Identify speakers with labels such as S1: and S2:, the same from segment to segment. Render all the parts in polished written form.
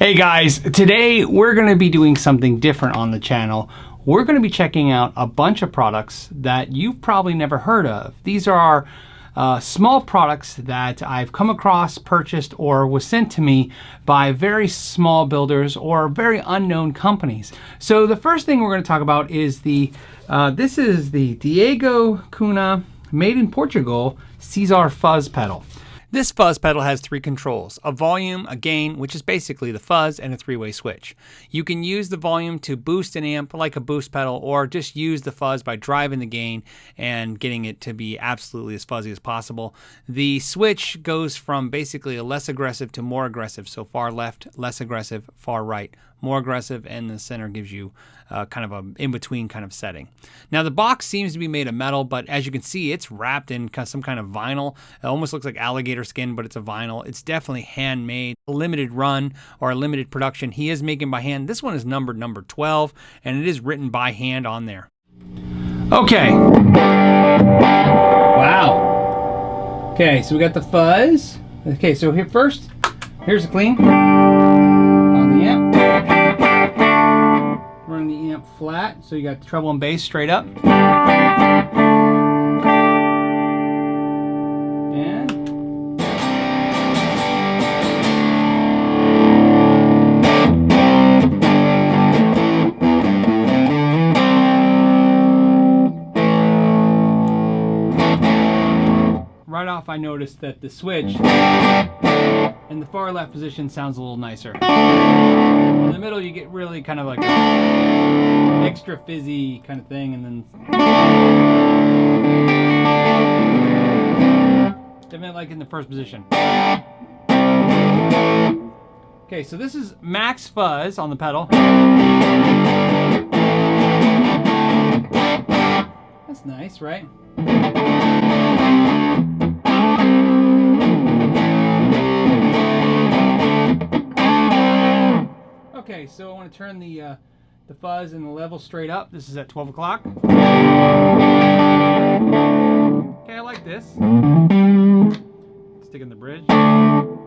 S1: Hey guys, today we're going to be doing something different on the channel. We're going to be checking out a bunch of products that you've probably never heard of. These are small products that I've come across, purchased, or was sent to me by very small builders or very unknown companies. So the first thing we're going to talk about is this is the DCUNHA made in Portugal CZAR fuzz pedal. This fuzz pedal has three controls: a volume, a gain, which is basically the fuzz, and a three-way switch. You can use the volume to boost an amp like a boost pedal, or just use the fuzz by driving the gain and getting it to be absolutely as fuzzy as possible. The switch goes from basically a less aggressive to more aggressive. So far left, less aggressive, far right, more aggressive, and the center gives you kind of a in-between kind of setting. Now the box seems to be made of metal, but as you can see, it's wrapped in some kind of vinyl. It almost looks like alligator skin, but it's a vinyl. It's definitely handmade, a limited run or a limited production. He is making by hand. This one is numbered number 12, and it is written by hand on there. Okay. Wow. Okay, so we got the fuzz. Okay, so here's the clean on the amp. Running the amp flat, so you got the treble and bass straight up. And right off I noticed that the switch in the far left position sounds a little nicer. In the middle you get really kind of like an extra fizzy kind of thing, and then definitely like in the first position. Okay, so this is max fuzz on the pedal. That's nice, right? Okay, so I want to turn the fuzz and the level straight up. This is at 12 o'clock. Okay, I like this. Stick in the bridge. I'm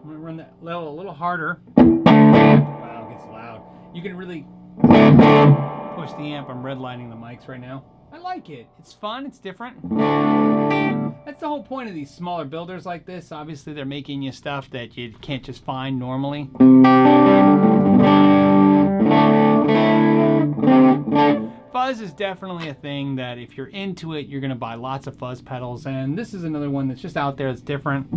S1: going to run that level a little harder. Wow, it gets loud. You can really push the amp. I'm redlining the mics right now. I like it. It's fun. It's different. That's the whole point of these smaller builders like this. Obviously, they're making you stuff that you can't just find normally. Fuzz is definitely a thing that if you're into it, you're going to buy lots of fuzz pedals. And this is another one that's just out there that's different.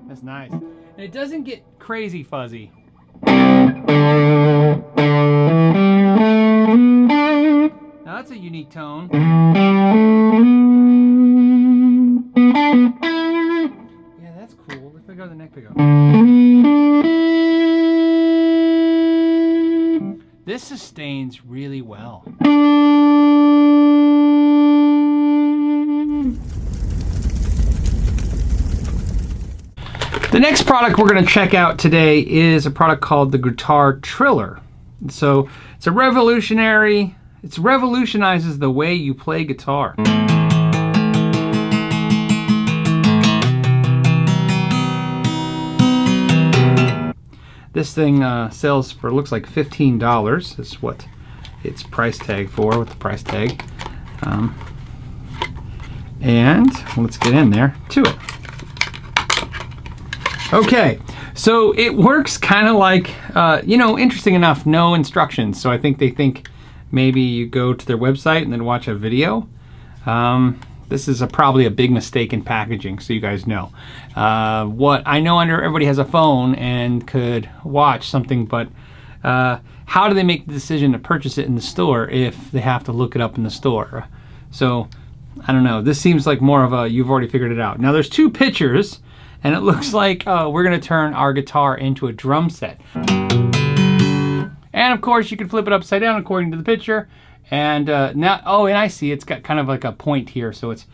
S1: That's nice. And it doesn't get crazy fuzzy. Now that's a unique tone. Yeah, that's cool. Let's go to the neck pickup. This sustains really well. The next product we're going to check out today is a product called the guitar Triller. So it's a revolutionary. It revolutionizes the way you play guitar. This thing sells for, looks like $15. Is what its price tag for, with the price tag. And let's get in there to it. Okay, so it works kind of like, interesting enough, no instructions. So I think they think maybe you go to their website and then watch a video. This is probably a big mistake in packaging, so you guys know. What I know, everybody has a phone and could watch something, but how do they make the decision to purchase it in the store if they have to look it up in the store? So I don't know. This seems like more of a you've already figured it out. Now there's two pictures. And it looks like we're going to turn our guitar into a drum set. And of course, you can flip it upside down according to the picture. And now, oh, and I see it's got kind of like a point here, so it's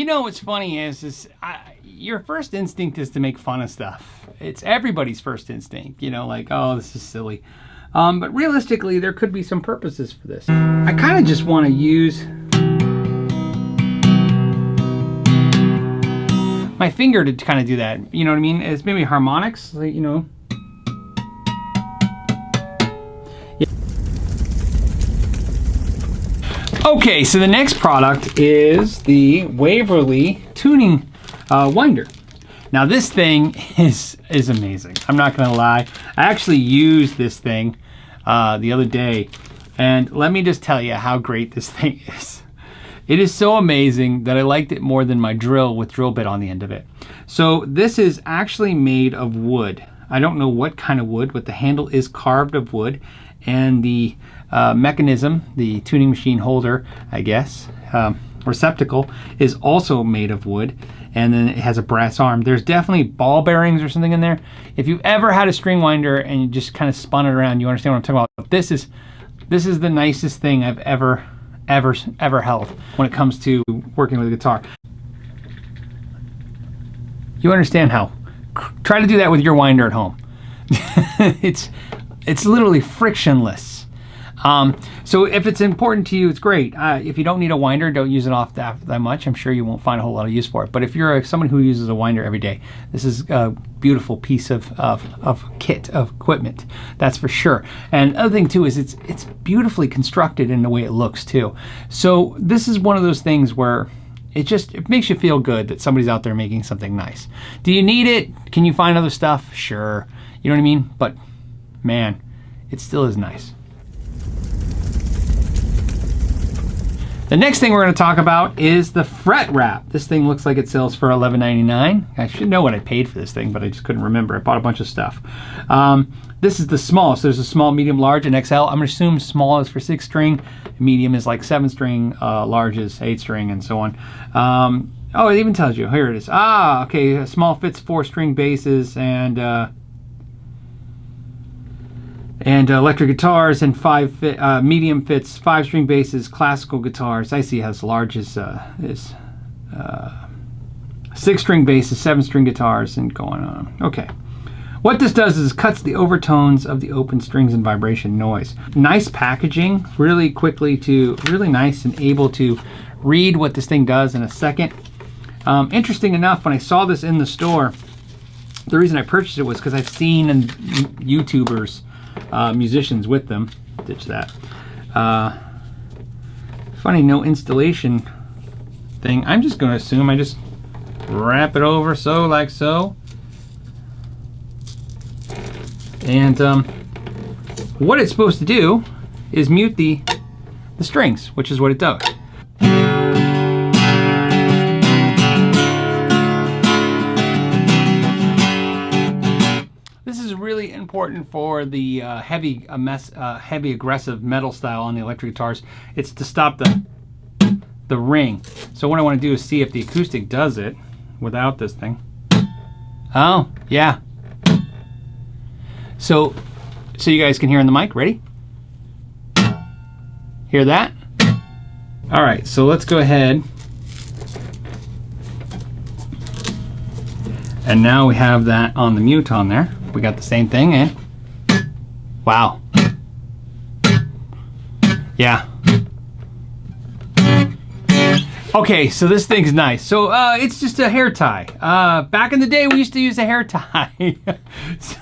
S1: know what's funny is your first instinct is to make fun of stuff. It's everybody's first instinct, you know, like, oh, this is silly. But realistically, there could be some purposes for this. I kind of just want to use my finger to kind of do that. You know what I mean? It's maybe harmonics, like, you know. Okay, so the next product is the Waverly tuning winder. Now this thing is amazing. I'm not gonna lie. I actually used this thing the other day, and let me just tell you how great this thing is. It is so amazing that I liked it more than my drill with drill bit on the end of it. So this is actually made of wood. I don't know what kind of wood, but the handle is carved of wood, and the mechanism, the tuning machine holder, I guess, receptacle, is also made of wood, and then it has a brass arm. There's definitely ball bearings or something in there. If you've ever had a string winder and you just kind of spun it around, you understand what I'm talking about. This is the nicest thing I've ever held when it comes to working with a guitar. You understand how? Try to do that with your winder at home. It's literally frictionless. So if it's important to you, it's great. If you don't need a winder, don't use it off that much. I'm sure you won't find a whole lot of use for it. But if you're someone who uses a winder every day, this is a beautiful piece of kit, of equipment. That's for sure. And the other thing too is it's beautifully constructed in the way it looks too. So this is one of those things where it makes you feel good that somebody's out there making something nice. Do you need it? Can you find other stuff? Sure. You know what I mean? But man, it still is nice. The next thing we're going to talk about is the fret wrap. This thing looks like it sells for $11.99. I should know what I paid for this thing, but I just couldn't remember. I bought a bunch of stuff. This is the small, so there's a small, medium, large, and XL. I'm going to assume small is for 6-string, medium is like 7-string, large is 8-string, and so on. Oh, it even tells you. Here it is. Ah, okay, small fits 4-string basses and electric guitars, and medium fits 5-string basses, classical guitars. I see it has large is 6-string basses, 7-string guitars, and going on. Okay. What this does is cuts the overtones of the open strings and vibration noise. Nice packaging, really nice and able to read what this thing does in a second. Interesting enough, when I saw this in the store, the reason I purchased it was because I've seen YouTubers, musicians with them. Ditch that. Funny, no installation thing. I'm just going to assume I just wrap it over like so. And what it's supposed to do is mute the strings, which is what it does. This is really important for the heavy aggressive metal style on the electric guitars. It's to stop the ring. So what I want to do is see if the acoustic does it without this thing. Oh, yeah. So you guys can hear in the mic. Ready? Hear that? All right, so let's go ahead. And now we have that on the mute on there. We got the same thing, eh? Wow. Yeah. Okay, so this thing's nice. So it's just a hair tie. Back in the day, we used to use a hair tie. So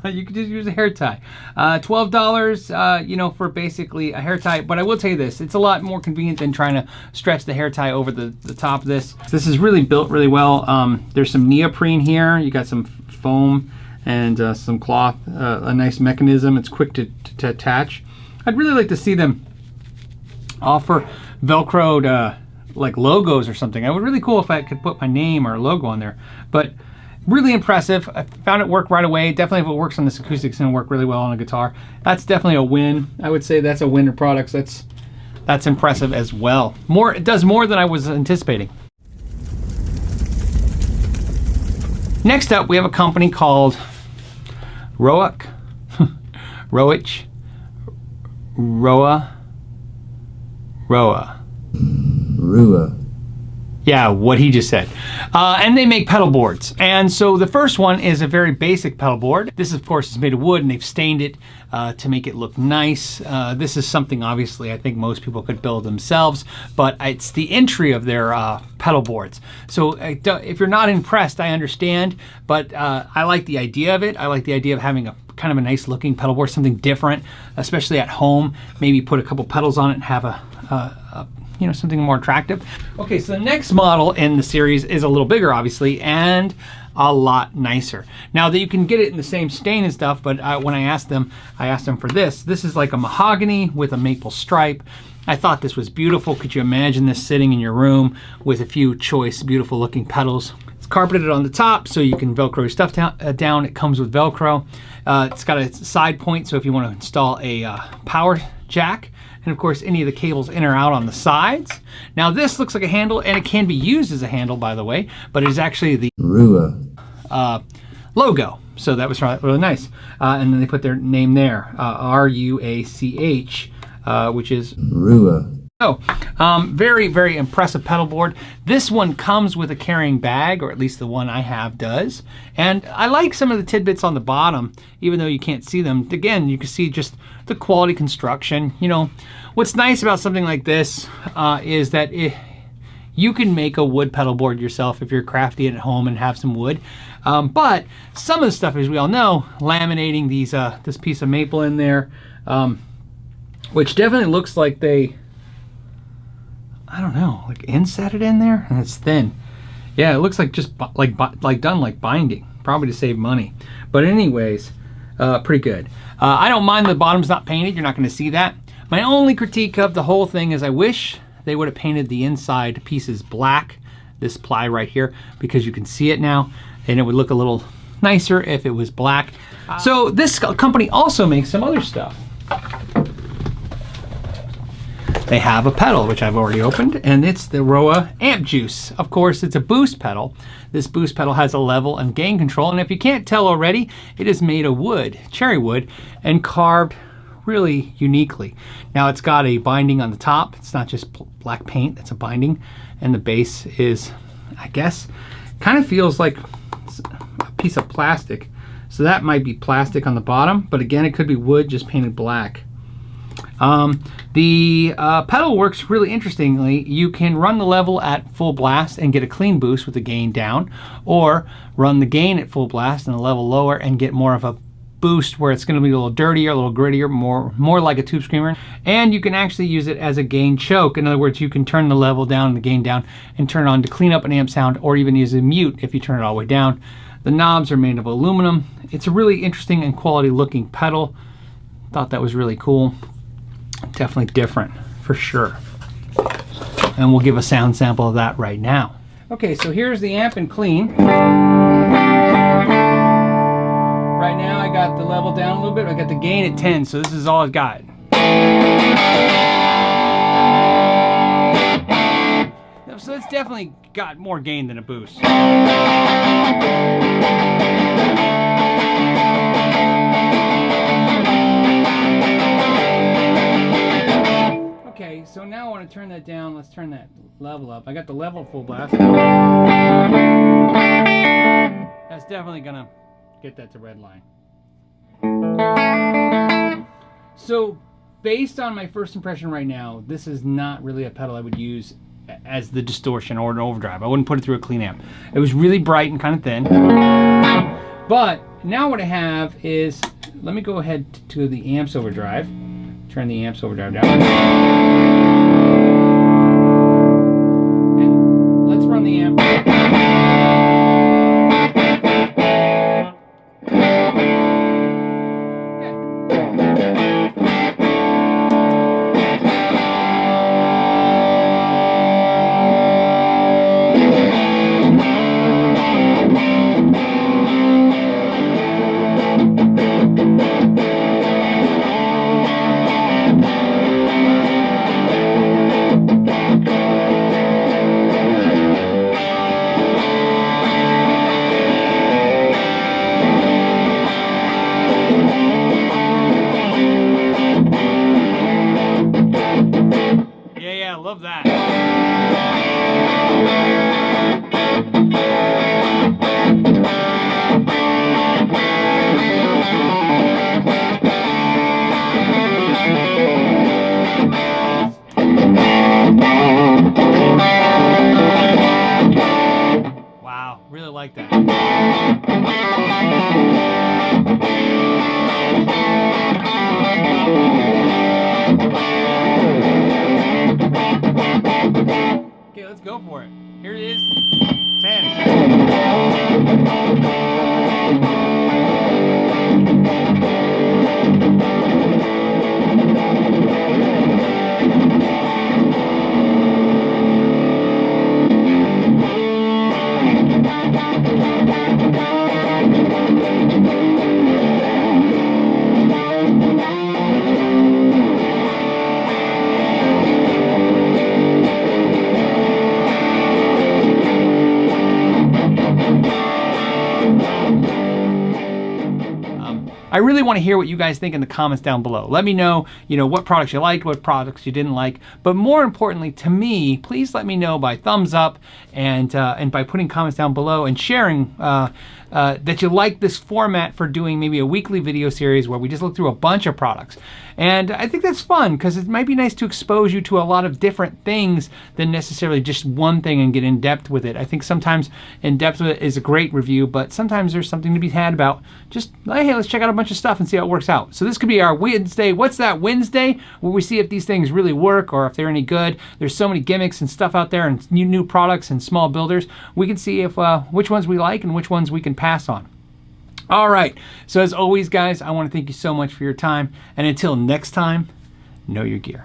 S1: you could just use a hair tie. $12, you know, for basically a hair tie. But I will tell you this, it's a lot more convenient than trying to stretch the hair tie over the top of this. This is really built really well. There's some neoprene here. You got some foam and some cloth, a nice mechanism. It's quick to attach. I'd really like to see them offer Velcroed like logos or something. It would be really cool if I could put my name or a logo on there. But really impressive. I found it work right away. Definitely if it works on this acoustic, it's gonna work really well on a guitar. That's definitely a win. I would say that's a Winder Products. That's impressive as well. It does more than I was anticipating. Next up, we have a company called Ruach Yeah, what he just said. And they make pedal boards. And so the first one is a very basic pedal board. This, of course, is made of wood, and they've stained it to make it look nice. This is something, obviously, I think most people could build themselves, but it's the entry of their pedal boards. So if you're not impressed, I understand, but I like the idea of it. I like the idea of having a kind of a nice looking pedal board, something different, especially at home. Maybe put a couple pedals on it and have you know, something more attractive. Okay, so the next model in the series is a little bigger, obviously, and a lot nicer. Now that you can get it in the same stain and stuff, but when I asked them for this. This is like a mahogany with a maple stripe. I thought this was beautiful. Could you imagine this sitting in your room with a few choice, beautiful looking pedals? It's carpeted on the top, so you can Velcro your stuff down. It comes with Velcro. It's got a side point, so if you want to install a power jack, and of course any of the cables in or out on the sides. Now this looks like a handle, and it can be used as a handle, by the way, but it is actually the Ruach logo. So that was really nice. And then they put their name there, R-U-A-C-H, which is Ruach. Oh, very, very impressive pedal board. This one comes with a carrying bag, or at least the one I have does. And I like some of the tidbits on the bottom, even though you can't see them. Again, you can see just the quality construction. You know, what's nice about something like this is that you can make a wood pedal board yourself if you're crafty at home and have some wood. But some of the stuff, as we all know, laminating these this piece of maple in there, which definitely looks like they, I don't know, like inset it in there, and it's thin. Yeah, it looks like just like done like binding, probably to save money. But anyways, pretty good. I don't mind the bottom's not painted. You're not going to see that. My only critique of the whole thing is I wish they would have painted the inside pieces black, this ply right here, because you can see it now, and it would look a little nicer if it was black. So this company also makes some other stuff. They have a pedal, which I've already opened, and it's the Roa Amp Juice. Of course, it's a boost pedal. This boost pedal has a level and gain control, and if you can't tell already, it is made of wood, cherry wood, and carved really uniquely. Now it's got a binding on the top. It's not just black paint, it's a binding, and the base is, I guess, kind of feels like a piece of plastic. So that might be plastic on the bottom, but again, it could be wood just painted black. The pedal works really interestingly. You can run the level at full blast and get a clean boost with the gain down, or run the gain at full blast and the level lower and get more of a boost where it's going to be a little dirtier, a little grittier, more like a tube screamer. And you can actually use it as a gain choke. In other words, you can turn the level down and the gain down and turn it on to clean up an amp sound, or even use a mute if you turn it all the way down. The knobs are made of aluminum. It's a really interesting and quality looking pedal. Thought that was really cool. Definitely different, for sure. And we'll give a sound sample of that right now. Okay, so here's the amp in clean. Right now I got the level down a little bit. I got the gain at 10, so this is all I've got. So it's definitely got more gain than a boost. Okay, so now I want to turn that down. Let's turn that level up. I got the level full blast. That's definitely gonna get that to red line. So based on my first impression right now, this is not really a pedal I would use as the distortion or an overdrive. I wouldn't put it through a clean amp. It was really bright and kind of thin. But now what I have is, let me go ahead to the amps overdrive. Turn the amps overdrive down. And let's run the amp. Love that. like that. Okay, let's go for it. Here it is. 10. I really want to hear what you guys think in the comments down below. Let me know, what products you liked, what products you didn't like. But more importantly to me, please let me know by thumbs up and by putting comments down below and sharing that you like this format for doing maybe a weekly video series where we just look through a bunch of products. And I think that's fun because it might be nice to expose you to a lot of different things than necessarily just one thing and get in depth with it. I think sometimes in depth with it is a great review, but sometimes there's something to be had about just, hey, let's check out a bunch of stuff and see how it works out. So this could be our Wednesday, What's That Wednesday, where we see if these things really work or if they're any good. There's so many gimmicks and stuff out there and new products and small builders. We can see if which ones we like and which ones we can pass on. All right, so as always, guys, I want to thank you so much for your time. And until next time, know your gear.